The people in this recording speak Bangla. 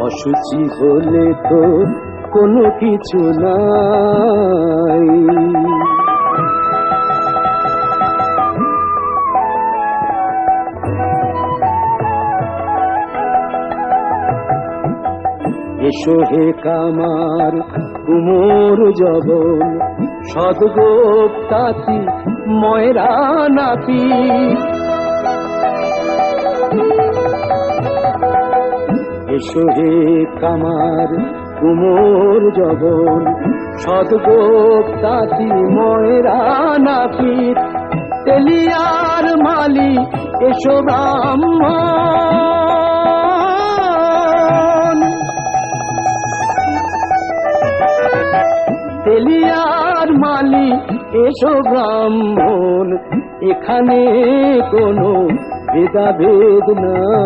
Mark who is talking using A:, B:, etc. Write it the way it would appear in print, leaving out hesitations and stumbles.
A: অসুচি বলে তো কোনো কিছু নাই। এসো হে কামার কুমোর জবন, সদগোপ তাঁতি ময়রা নাতি। এসো হে কামার কুমোর জবন, সদগোপ তাঁতি ময়রা নাতি। তেলিয়ার মালি এসো ব্রাহ্মণ, তেলিয়ার মালি এসো ব্রাহ্মণ। এখানে কোনো ভেদাভেদ না।